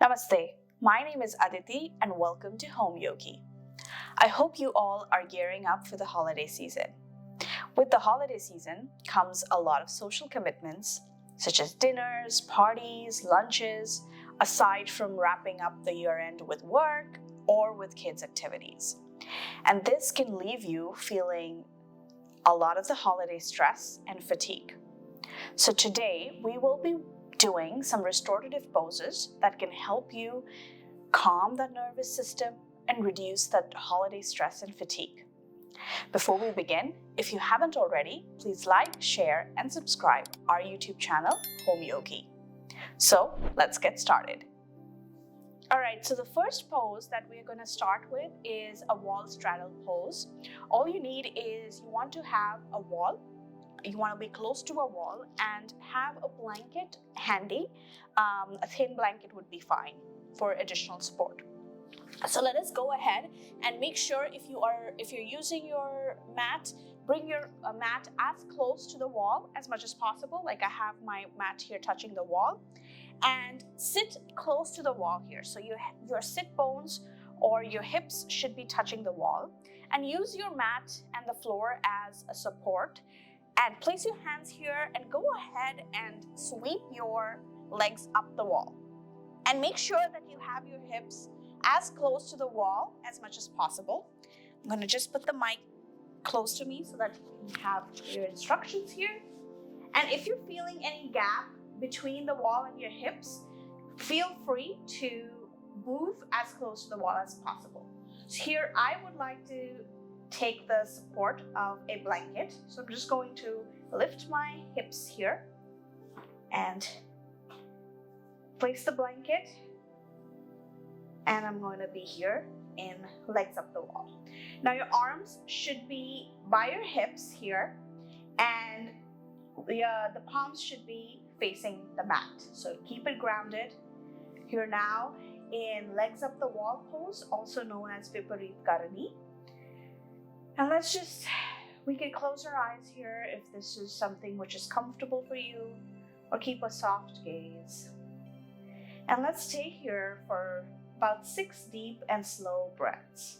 Namaste, my name is Aditi and welcome to HomeYogi. I hope you all are gearing up for the holiday season. With the holiday season comes a lot of social commitments such as dinners, parties, lunches, aside from wrapping up the year end with work or with kids' activities. And this can leave you feeling a lot of the holiday stress and fatigue. So today we will be doing some restorative poses that can help you calm the nervous system and reduce that holiday stress and fatigue. Before we begin, if you haven't already, please like, share, and subscribe our YouTube channel, HomeYogi. So let's get started. All right, so the first pose that we're going to start with is a wall straddle pose. All you need is you want to have a wall. You want to be close to a wall and have a blanket handy. A thin blanket would be fine for additional support. So let us go ahead and make sure if you're using your mat, bring your mat as close to the wall as much as possible. Like I have my mat here touching the wall, and sit close to the wall here. So your sit bones or your hips should be touching the wall, and use your mat and the floor as a support. And place your hands here and go ahead and sweep your legs up the wall. And make sure that you have your hips as close to the wall as much as possible. I'm going to just put the mic close to me so that you can have your instructions here. And if you're feeling any gap between the wall and your hips, feel free to move as close to the wall as possible. So here I would like to take the support of a blanket. So I'm just going to lift my hips here and place the blanket, and I'm going to be here in legs up the wall. Now your arms should be by your hips here, and the palms should be facing the mat. So keep it grounded. You're now in legs up the wall pose, also known as Viparit Karani. And we can close our eyes here if this is something which is comfortable for you, or keep a soft gaze. And let's stay here for about 6 deep and slow breaths.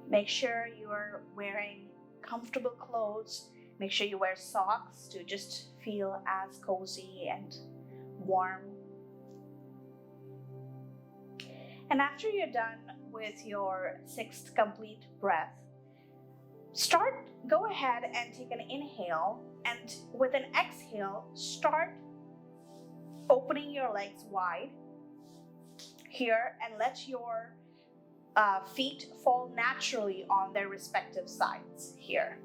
Make sure you are wearing comfortable clothes. Make sure you wear socks to just feel as cozy and warm. And after you're done with your 6th complete breath, go ahead and take an inhale, and with an exhale, start opening your legs wide here and let your feet fall naturally on their respective sides here.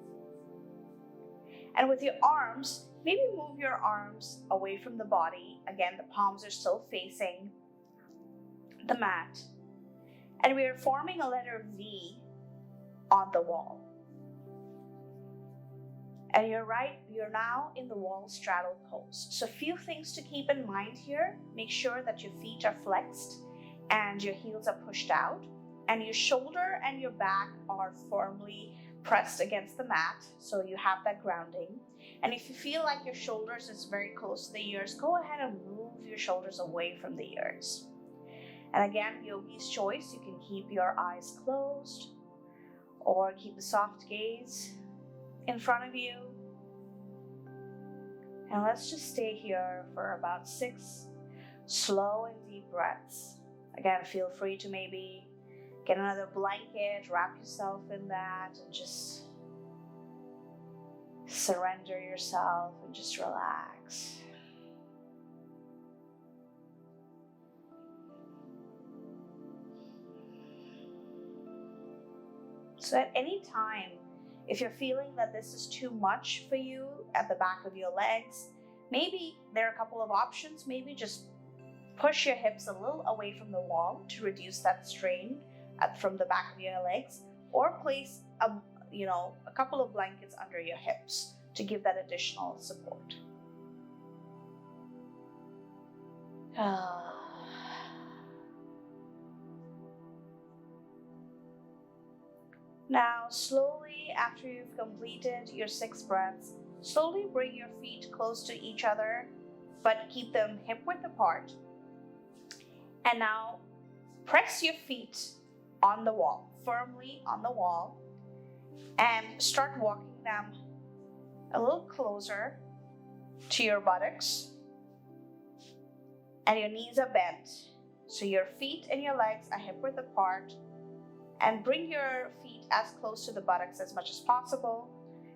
And with your arms, maybe move your arms away from the body. Again, the palms are still facing the mat. And we are forming a letter V on the wall. And you're now in the wall straddle pose. So a few things to keep in mind here. Make sure that your feet are flexed and your heels are pushed out, and your shoulder and your back are firmly pressed against the mat, so you have that grounding. And if you feel like your shoulders is very close to the ears, go ahead and move your shoulders away from the ears. And again, yogi's choice, you can keep your eyes closed or keep a soft gaze in front of you. And let's just stay here for about 6 slow and deep breaths. Again, feel free to maybe get another blanket, wrap yourself in that, and just surrender yourself and just relax. So at any time, if you're feeling that this is too much for you at the back of your legs, maybe there are a couple of options. Maybe just push your hips a little away from the wall to reduce that strain from the back of your legs, or place a couple of blankets under your hips to give that additional support. Now, slowly, after you've completed your 6 breaths, slowly bring your feet close to each other, but keep them hip-width apart. And now, press your feet on the wall, firmly on the wall, and start walking them a little closer to your buttocks. And your knees are bent, so your feet and your legs are hip-width apart. And bring your feet as close to the buttocks as much as possible.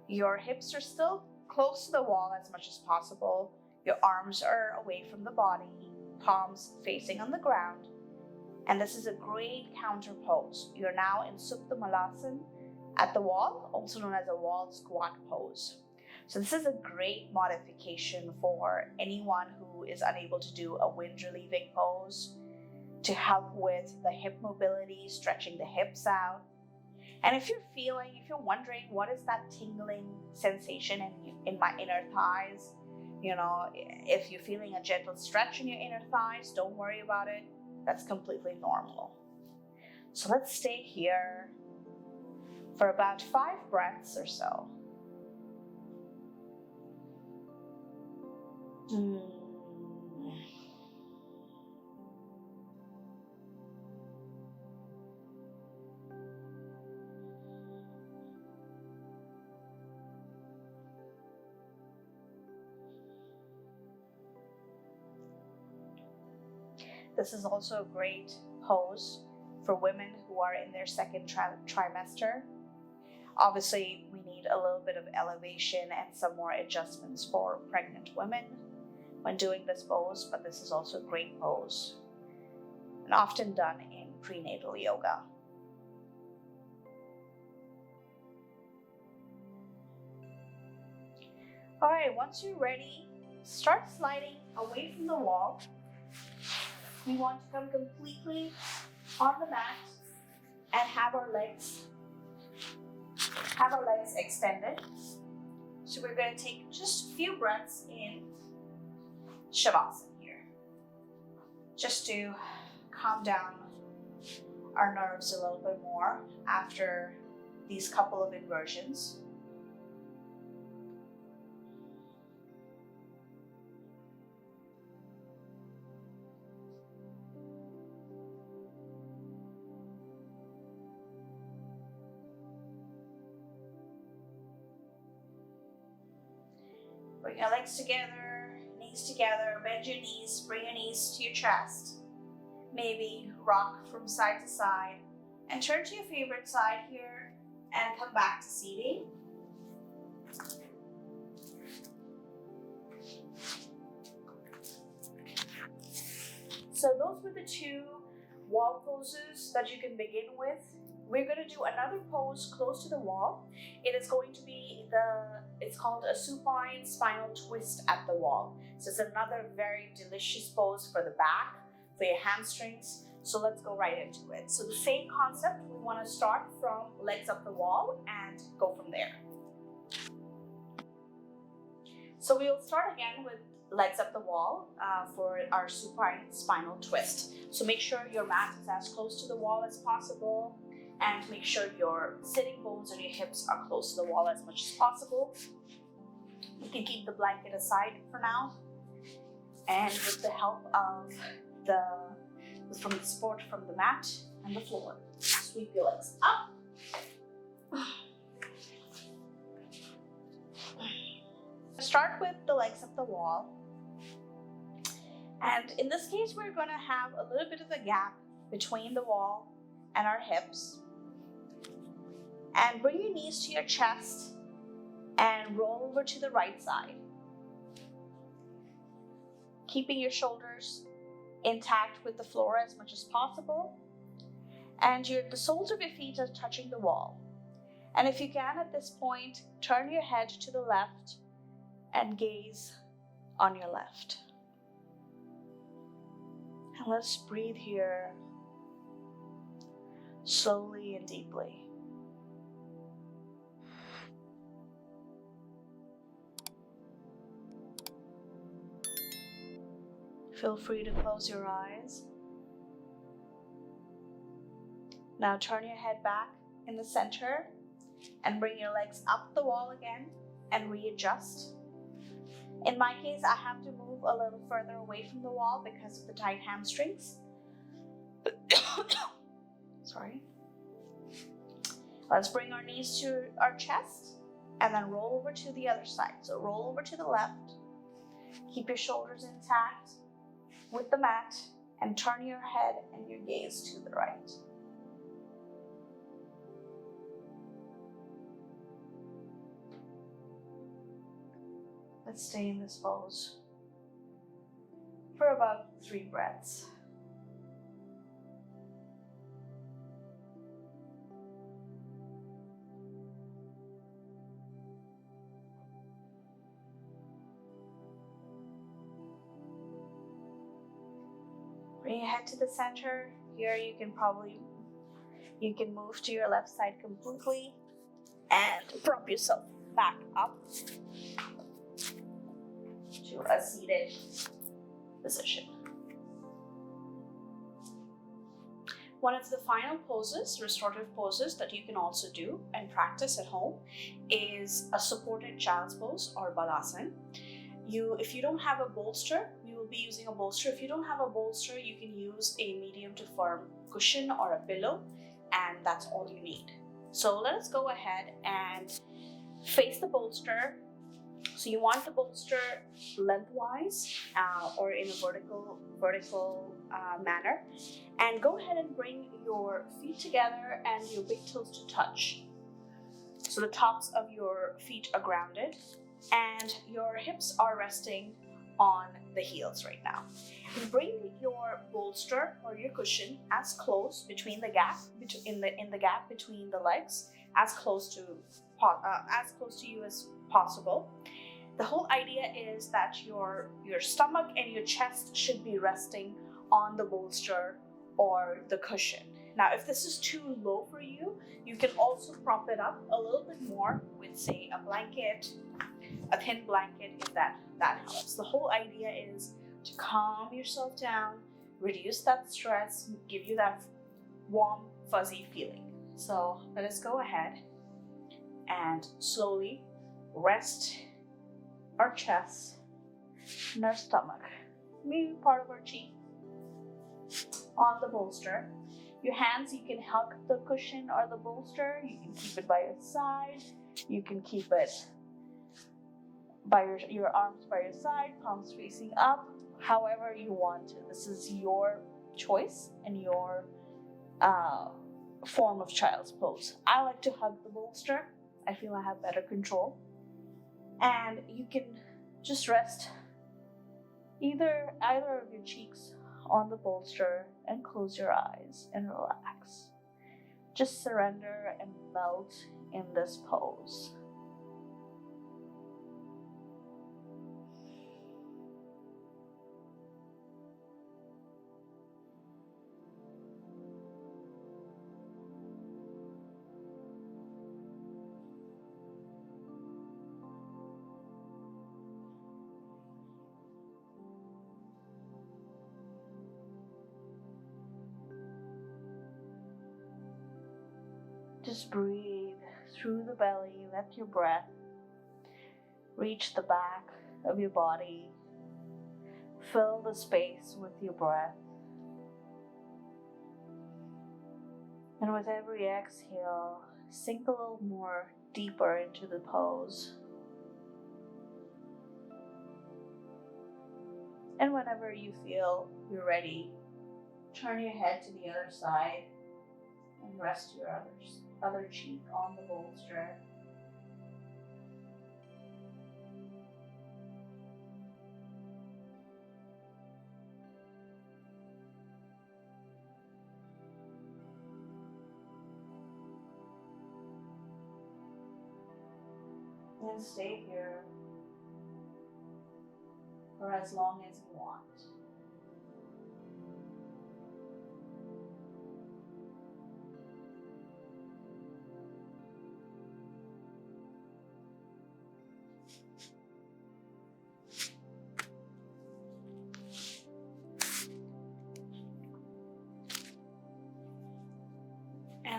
Your hips are still close to the wall as much as possible. Your arms are away from the body, palms facing on the ground. And this is a great counter pose. You're now in Supta Malasana at the wall, also known as a wall squat pose. So this is a great modification for anyone who is unable to do a wind relieving pose, to help with the hip mobility, stretching the hips out. And if you're wondering what is that tingling sensation in my inner thighs, if you're feeling a gentle stretch in your inner thighs, don't worry about it. That's completely normal. So let's stay here for about 5 breaths or so. This is also a great pose for women who are in their second trimester. Obviously, we need a little bit of elevation and some more adjustments for pregnant women when doing this pose, but this is also a great pose and often done in prenatal yoga. All right, once you're ready, start sliding away from the wall. We want to come completely on the mat and have our legs extended. So we're going to take just a few breaths in Savasana here, just to calm down our nerves a little bit more after these couple of inversions. Bring your legs together, knees together, bend your knees, bring your knees to your chest. Maybe rock from side to side and turn to your favorite side here and come back to seating. So those were the 2 wall poses that you can begin with. We're going to do another pose close to the wall. It is going to be it's called a supine spinal twist at the wall. So it's another very delicious pose for the back, for your hamstrings. So let's go right into it. So the same concept, we want to start from legs up the wall and go from there. So we'll start again with legs up the wall for our supine spinal twist. So make sure your mat is as close to the wall as possible, and make sure your sitting bones and your hips are close to the wall as much as possible. You can keep the blanket aside for now, and with the help of the support from the mat and the floor, sweep your legs up. Start with the legs up the wall, and in this case we're going to have a little bit of a gap between the wall and our hips. And bring your knees to your chest and roll over to the right side, keeping your shoulders intact with the floor as much as possible, and the soles of your feet are touching the wall. And if you can at this point, turn your head to the left and gaze on your left. And let's breathe here slowly and deeply. Feel free to close your eyes. Now turn your head back in the center and bring your legs up the wall again and readjust. In my case, I have to move a little further away from the wall because of the tight hamstrings. Sorry. Let's bring our knees to our chest and then roll over to the other side. So roll over to the left. Keep your shoulders intact with the mat and turn your head and your gaze to the right. Let's stay in this pose for about 3 breaths. Bring your head to the center. Here you can move to your left side completely and prop yourself back up to a seated position. One of the final poses, restorative poses that you can also do and practice at home is a supported child's pose or balasana. If you don't have a bolster, we will be using a bolster. If you don't have a bolster, you can use a medium to firm cushion or a pillow, and that's all you need. So let us go ahead and face the bolster. So you want the bolster lengthwise or in a vertical manner. And go ahead and bring your feet together and your big toes to touch. So the tops of your feet are grounded and your hips are resting on the heels right now. Bring your bolster or your cushion as close between the gap in the gap between the legs, as close to you as possible. The whole idea is that your stomach and your chest should be resting on the bolster or the cushion. Now, if this is too low for you, you can also prop it up a little bit more with, say, a blanket, a thin blanket, if that helps. The whole idea is to calm yourself down, reduce that stress, give you that warm, fuzzy feeling. So let us go ahead and slowly rest our chest and our stomach, maybe part of our cheek, on the bolster. Your hands, you can hug the cushion or the bolster. You can keep it by your side. You can keep it by your arms by your side, palms facing up, however you want to. This is your choice and your form of child's pose. I like to hug the bolster. I feel I have better control. And you can just rest either of your cheeks on the bolster and close your eyes and relax. Just surrender and melt in this pose. Just breathe through the belly. Let your breath reach the back of your body. Fill the space with your breath. And with every exhale, sink a little more deeper into the pose. And whenever you feel you're ready, turn your head to the other side and rest your other cheek on the bolster. And stay here for as long as you want.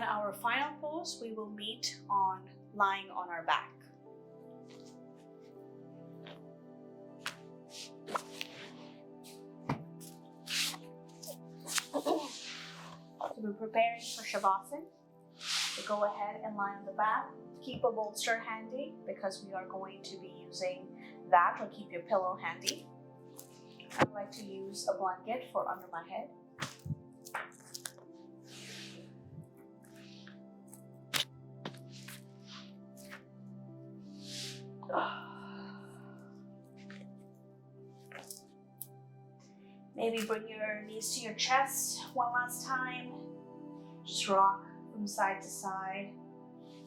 And our final pose, we will meet on lying on our back. So we're preparing for Savasana. So go ahead and lie on the back. Keep a bolster handy because we are going to be using that, or keep your pillow handy. I like to use a blanket for under my head. Maybe bring your knees to your chest one last time. Just rock from side to side.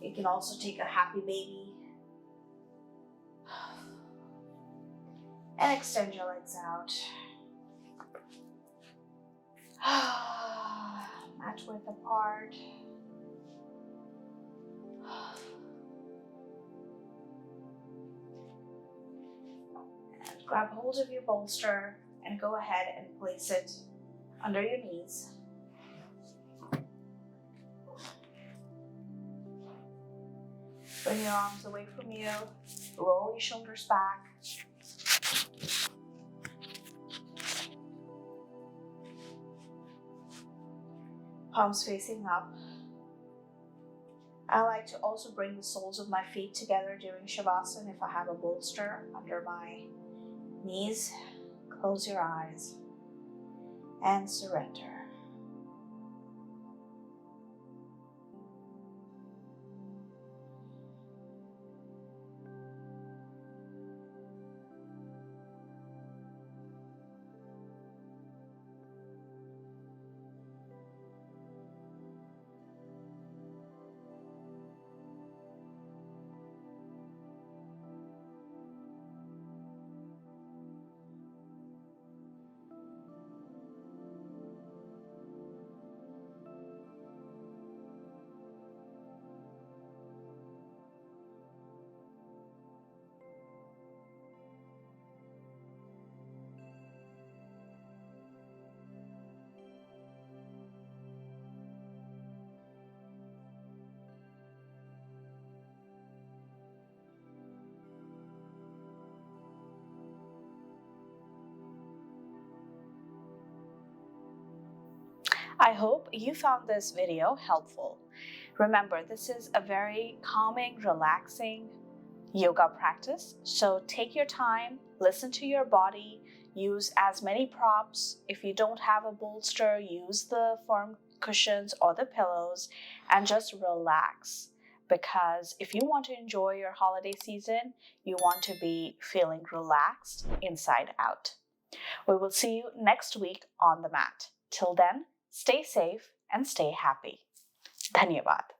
You can also take a happy baby. And extend your legs out. Mat width apart. And grab hold of your bolster and go ahead and place it under your knees. Bring your arms away from you. Roll your shoulders back. Palms facing up. I like to also bring the soles of my feet together during Shavasana if I have a bolster under my knees. Close your eyes and surrender. I hope you found this video helpful. Remember, this is a very calming, relaxing yoga practice. So take your time, listen to your body, use as many props. If you don't have a bolster, use the firm cushions or the pillows and just relax. Because if you want to enjoy your holiday season, you want to be feeling relaxed inside out. We will see you next week on the mat. Till then, stay safe and stay happy. Dhanyavad.